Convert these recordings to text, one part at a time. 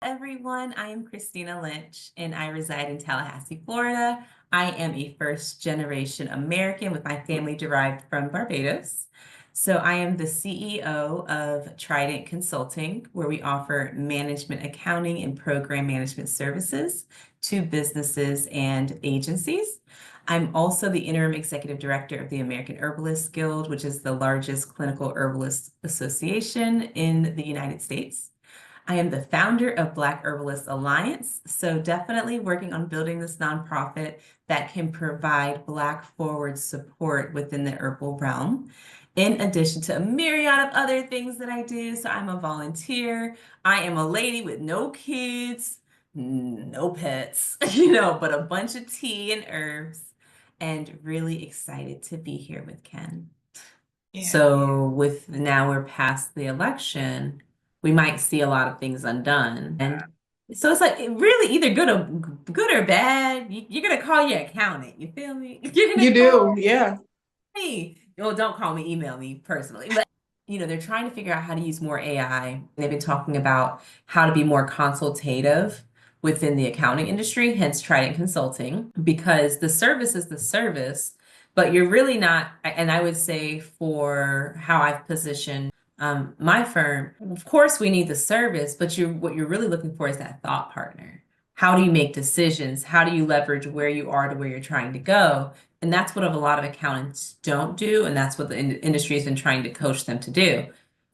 Everyone, I am Christina Lynch and I reside in Tallahassee, Florida. I am a first generation American with my family derived from Barbados. So I am the CEO of Trydent Consulting, where we offer management accounting and program management services to businesses and agencies. I'm also the interim executive director of the American Herbalist Guild, which is the largest clinical herbalist association in the United States. I am the founder of Black Herbalist Alliance, so definitely working on building this nonprofit that can provide Black forward support within the herbal realm, in addition to a myriad of other things that I do. So I'm a volunteer. I am a lady with no kids, no pets, but a bunch of tea and herbs, and really excited to be here with Ken. Yeah. So now we're past the election, we might see a lot of things undone. And so it's like really either good or bad. You're gonna call your accountant. You feel me? You're You gonna do, call yeah. me. Well, don't call me, email me personally. But they're trying to figure out how to use more AI. They've been talking about how to be more consultative within the accounting industry, hence Trident Consulting, because the service is the service, but you're really not, and I would say for how I've positioned my firm, of course we need the service, but what you're really looking for is that thought partner. How do you make decisions? How do you leverage where you are to where you're trying to go? And that's what a lot of accountants don't do, and that's what the industry has been trying to coach them to do.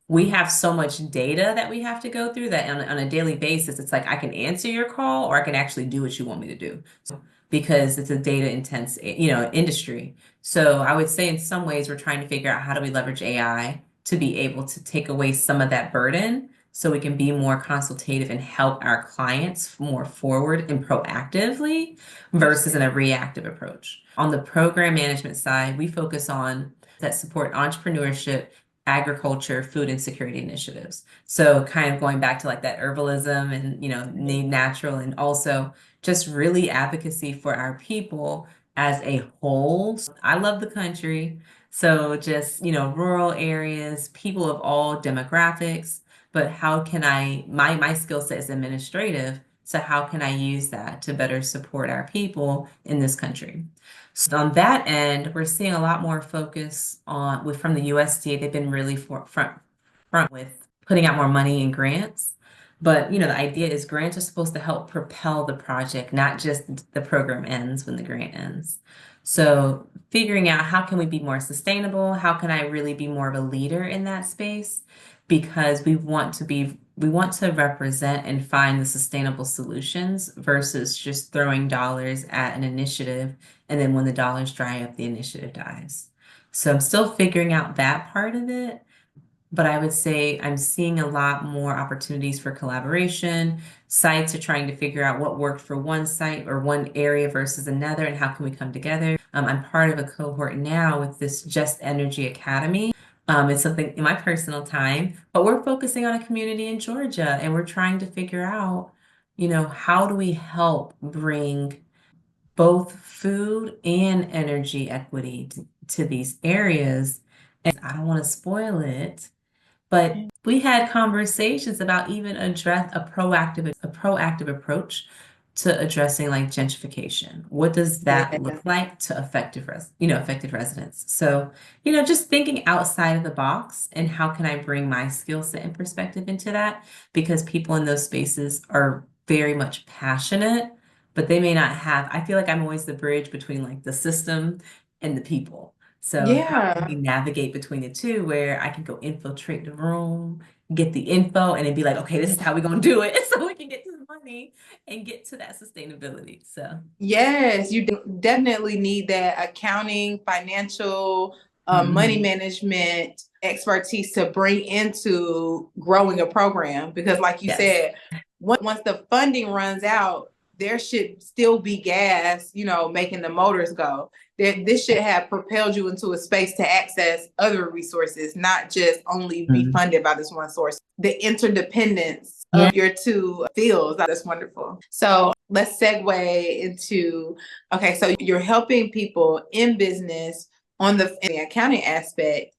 We have so much data that we have to go through that on a daily basis, it's like I can answer your call or I can actually do what you want me to do. Because it's a data intense, industry. So I would say in some ways we're trying to figure out how do we leverage AI to be able to take away some of that burden so we can be more consultative and help our clients more forward and proactively versus in a reactive approach. On the program management side, we focus on that support entrepreneurship, agriculture, food insecurity initiatives. So kind of going back to like that herbalism and, named natural, and also just really advocacy for our people as a whole. I love the country. So just, rural areas, people of all demographics, but how can my skill set is administrative. So how can I use that to better support our people in this country? So on that end, we're seeing a lot more focus from the USDA. They've been really front with putting out more money in grants. But the idea is grants are supposed to help propel the project, not just the program ends when the grant ends. So figuring out how can we be more sustainable? How can I really be more of a leader in that space? Because we want to represent and find the sustainable solutions versus just throwing dollars at an initiative. And then when the dollars dry up, the initiative dies. So I'm still figuring out that part of it. But I would say I'm seeing a lot more opportunities for collaboration. Sites are trying to figure out what worked for one site or one area versus another, and how can we come together. I'm part of a cohort now with this Just Energy Academy. It's something in my personal time, but we're focusing on a community in Georgia, and we're trying to figure out, how do we help bring both food and energy equity to these areas. And I don't want to spoil it, but we had conversations about even address a proactive approach to addressing like gentrification. What does that Yeah. look like to affected residents? So, just thinking outside of the box and how can I bring my skill set and perspective into that? Because people in those spaces are very much passionate, but they may not have, I feel like I'm always the bridge between like the system and the people. So how can we Yeah. navigate between the two where I can go infiltrate the room, get the info, and then be like, okay, this is how we're going to do it. So we can get to the money and get to that sustainability. So, Yes, you definitely need that accounting, financial, money mhm. management expertise to bring into growing a program. Because, like you Yes. said, once the funding runs out, there should still be gas, making the motors go. This should have propelled you into a space to access other resources, not just only be Mhm. funded by this one source. The interdependence Yeah. of your two fields, that's wonderful. So let's segue into, okay, so you're helping people in business in the accounting aspect.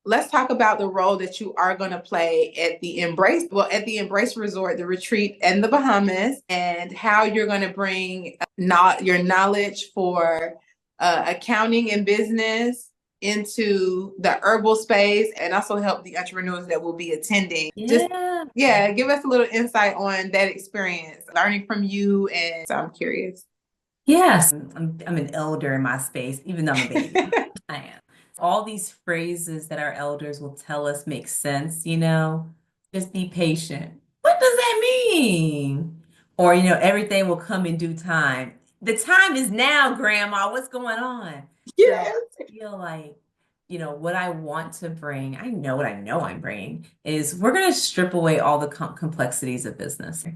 let's talk about the role that you are going to play at the Embrace Resort, the retreat in the Bahamas, and how you're going to bring your knowledge for accounting and business into the herbal space, and also help the entrepreneurs that will be attending. Yeah. Give us a little insight on that experience, learning from you, and so I'm curious. Yes, I'm an elder in my space, even though I'm a baby. I am. All these phrases that our elders will tell us make sense, just be patient. What does that mean? Or, everything will come in due time. The time is now, Grandma. What's going on? Yes. So I feel like, what I want to bring, I know what I know I'm bringing, is we're going to strip away all the complexities of business.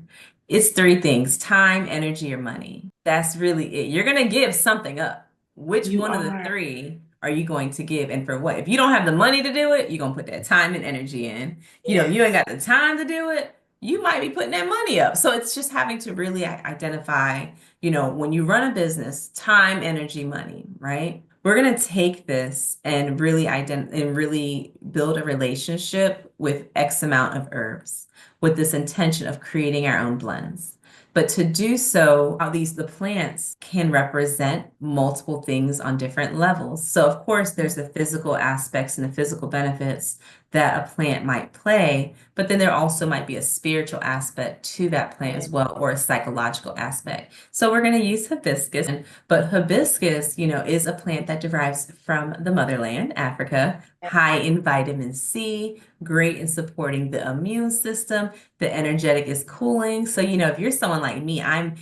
It's three things: time, energy, or money. That's really it. You're going to give something up. Which You one of the are. three are you going to give, and for what? If you don't have the money to do it, you're going to put that time and energy in. If you ain't got the time to do it, you might be putting that money up. So it's just having to really identify, when you run a business, time, energy, money, right? We're going to take this and really build a relationship with X amount of herbs with this intention of creating our own blends. But to do so, the plants can represent multiple things on different levels. So of course, there's the physical aspects and the physical benefits that a plant might play, but then there also might be a spiritual aspect to that plant as well, or a psychological aspect. So we're going to use hibiscus, but hibiscus, is a plant that derives from the motherland, Africa, high in vitamin C, great in supporting the immune system. The energetic is cooling. So, if you're someone like me, I'm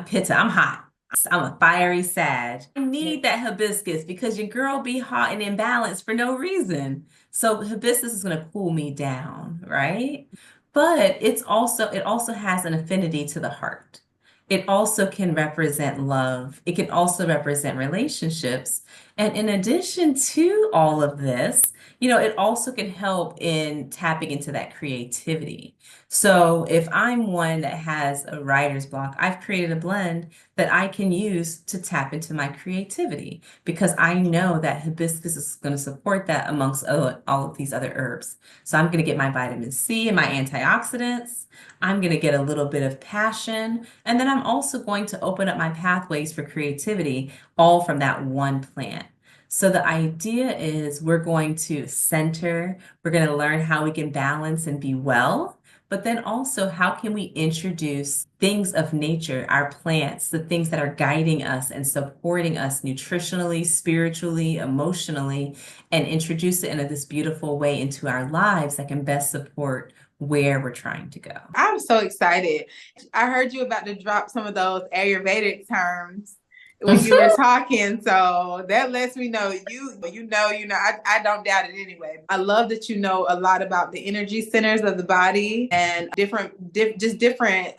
Pitta, I'm hot. I'm a fiery Sag. I need that hibiscus because your girl be hot and imbalanced for no reason. So hibiscus is going to cool me down, right? But it also has an affinity to the heart. It also can represent love. It can also represent relationships. And in addition to all of this, it also can help in tapping into that creativity. So if I'm one that has a writer's block, I've created a blend that I can use to tap into my creativity because I know that hibiscus is going to support that amongst all of these other herbs. So I'm going to get my vitamin C and my antioxidants. I'm going to get a little bit of passion. And then I'm also going to open up my pathways for creativity, all from that one plant. So the idea is we're going to center, we're going to learn how we can balance and be well, but then also how can we introduce things of nature, our plants, the things that are guiding us and supporting us nutritionally, spiritually, emotionally, and introduce it in this beautiful way into our lives that can best support where we're trying to go. I'm so excited. I heard you about to drop some of those Ayurvedic terms when you were talking. So that lets me know I don't doubt it anyway. I love that you know a lot about the energy centers of the body and different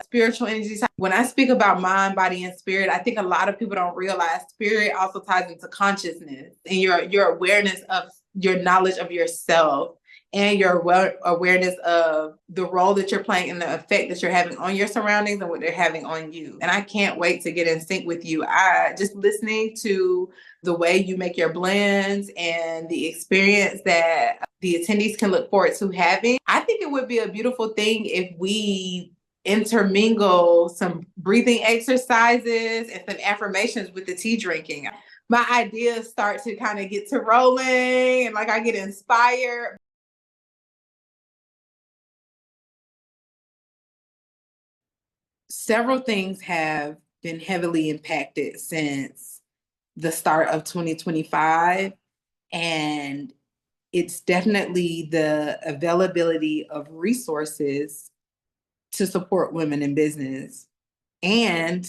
spiritual energies. When I speak about mind, body, and spirit, I think a lot of people don't realize spirit also ties into consciousness and your awareness of your knowledge of yourself and your awareness of the role that you're playing and the effect that you're having on your surroundings and what they're having on you. And I can't wait to get in sync with you. I just listening to the way you make your blends and the experience that the attendees can look forward to having. I think it would be a beautiful thing if we intermingle some breathing exercises and some affirmations with the tea drinking. My ideas start to kind of get to rolling and like I get inspired. Several things have been heavily impacted since the start of 2025, and it's definitely the availability of resources to support women in business. And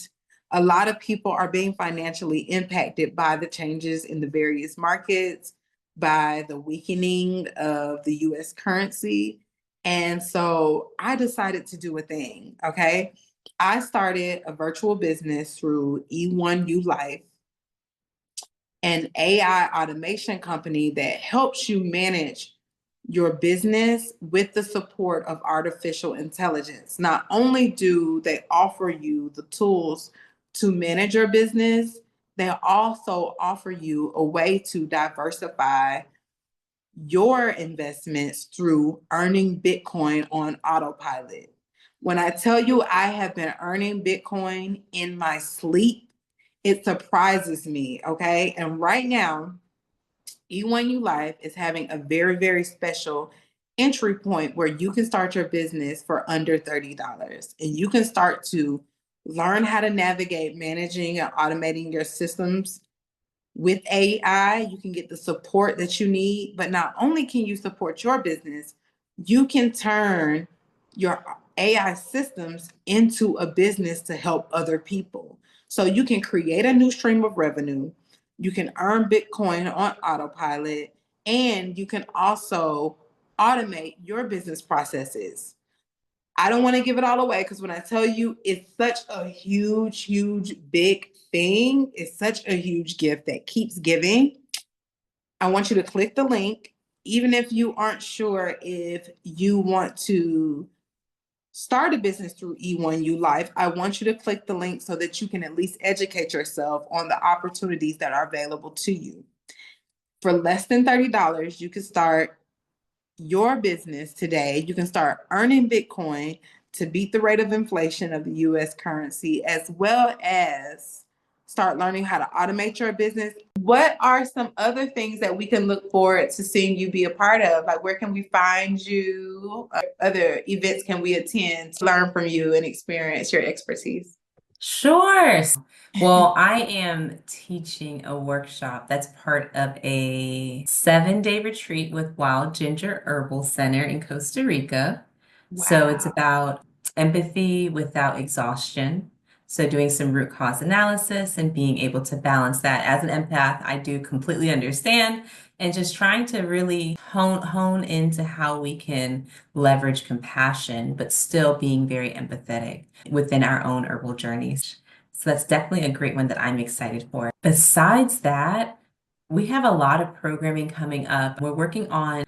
a lot of people are being financially impacted by the changes in the various markets, by the weakening of the US currency. And so I decided to do a thing, okay? I started a virtual business through E1U Life, an AI automation company that helps you manage your business with the support of artificial intelligence. Not only do they offer you the tools to manage your business, they also offer you a way to diversify your investments through earning Bitcoin on autopilot. When I tell you I have been earning Bitcoin in my sleep, it surprises me. Okay. And right now, E1U Life is having a very, very special entry point where you can start your business for under $30 and you can start to learn how to navigate managing and automating your systems with AI. You can get the support that you need, but not only can you support your business, you can turn your AI systems into a business to help other people. So you can create a new stream of revenue, you can earn Bitcoin on autopilot, and you can also automate your business processes. I don't want to give it all away because when I tell you it's such a huge, huge, big thing, it's such a huge gift that keeps giving. I want you to click the link, even if you aren't sure if you want to start a business through E1U Life. I want you to click the link so that you can at least educate yourself on the opportunities that are available to you. For less than $30, you can start your business today. You can start earning Bitcoin to beat the rate of inflation of the US currency, as well as start learning how to automate your business. What are some other things that we can look forward to seeing you be a part of? Like, where can we find you? Other events can we attend to learn from you and experience your expertise? Sure. Well, I am teaching a workshop that's part of a 7-day retreat with Wild Ginger Herbal Center in Costa Rica. So it's Wow. about empathy without exhaustion. So doing some root cause analysis and being able to balance that. As an empath, I do completely understand and just trying to really hone into how we can leverage compassion, but still being very empathetic within our own herbal journeys. So that's definitely a great one that I'm excited for. Besides that, we have a lot of programming coming up. We're working on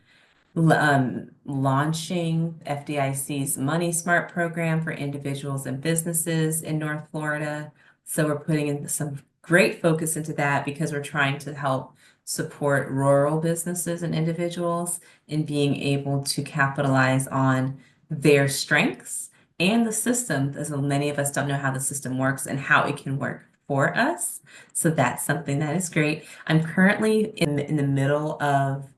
launching FDIC's Money Smart program for individuals and businesses in North Florida. So we're putting in some great focus into that because we're trying to help support rural businesses and individuals in being able to capitalize on their strengths and the system, as many of us don't know how the system works and how it can work for us. So that's something that is great. I'm currently in the middle of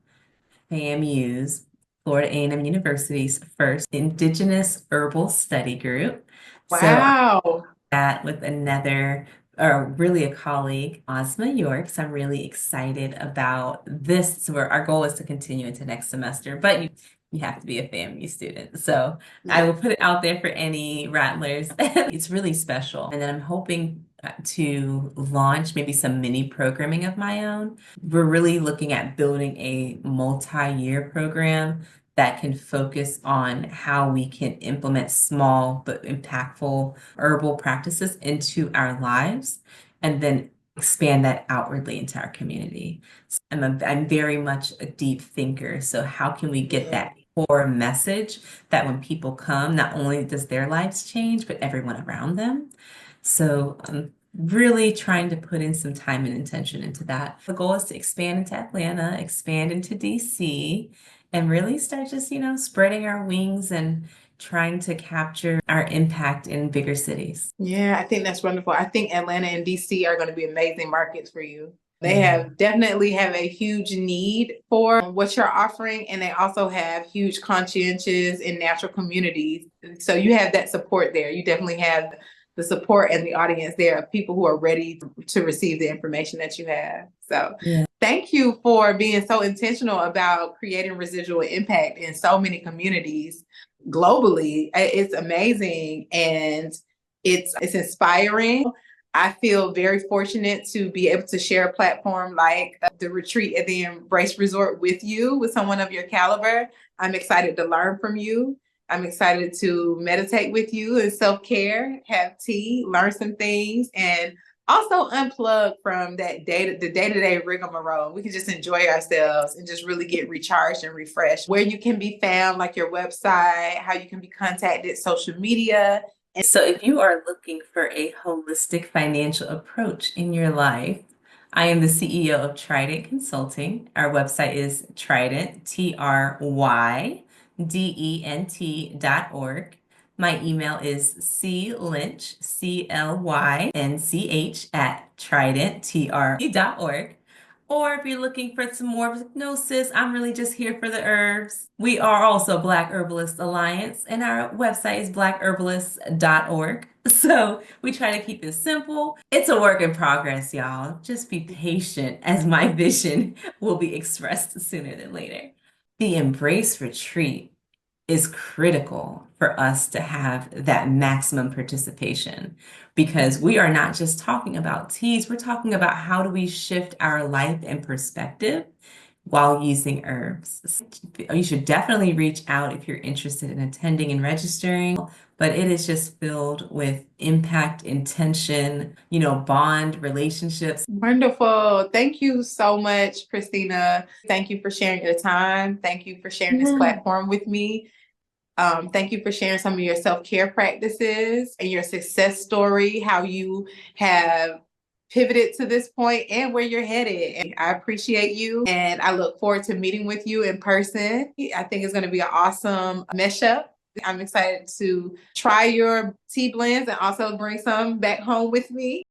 FAMU's, Florida A&M University's first Indigenous Herbal Study Group. So I'm Wow. that with another, or really a colleague, Ozma York. So I'm really excited about this. So our goal is to continue into next semester, but you have to be a FAMU student. So I Yeah. will put it out there for any rattlers. It's really special. And then I'm hoping to launch maybe some mini programming of my own. We're really looking at building a multi-year program that can focus on how we can implement small but impactful herbal practices into our lives and then expand that outwardly into our community. So I'm very much a deep thinker. So how can we get Yeah. that core message that when people come, not only does their lives change, but everyone around them? So I'm really trying to put in some time and intention into that. The goal is to expand into Atlanta, expand into DC, and really start just, spreading our wings and trying to capture our impact in bigger cities. Yeah, I think that's wonderful. I think Atlanta and DC are going to be amazing markets for you. They Yeah. have definitely have a huge need for what you're offering, and they also have huge conscientious and natural communities. So you have that support there. You definitely have the support and the audience there of people who are ready to receive the information that you have. So Yeah. thank you for being so intentional about creating residual impact in so many communities globally. It's amazing and it's inspiring. I feel very fortunate to be able to share a platform like the retreat at the Embrace Resort with you, with someone of your caliber. I'm excited to learn from you. I'm excited to meditate with you and self-care, have tea, learn some things, and also unplug from the day-to-day rigmarole. We can just enjoy ourselves and just really get recharged and refreshed. Where you can be found, like your website, how you can be contacted, social media. So if you are looking for a holistic financial approach in your life, I am the CEO of Trydent Consulting. Our website is Trydent, TRYDENT.org. My email is clynch, CLYNCH at Trydent.org. Or if you're looking for some more, no, sis, I'm really just here for the herbs. We are also Black Herbalist Alliance, and our website is blackherbalist.org. So we try to keep it simple. It's a work in progress, y'all. Just be patient as my vision will be expressed sooner than later. The Embrace Retreat is critical for us to have that maximum participation because we are not just talking about teas, we're talking about how do we shift our life and perspective while using herbs. You should definitely reach out if you're interested in attending and registering, but it is just filled with impact, intention, bond, relationships. Wonderful. Thank you so much, Christina. Thank you for sharing your time. Thank you for sharing this platform with me. Thank you for sharing some of your self-care practices and your success story, how you have pivoted to this point and where you're headed. And I appreciate you and I look forward to meeting with you in person. I think it's going to be an awesome mesh up. I'm excited to try your tea blends and also bring some back home with me.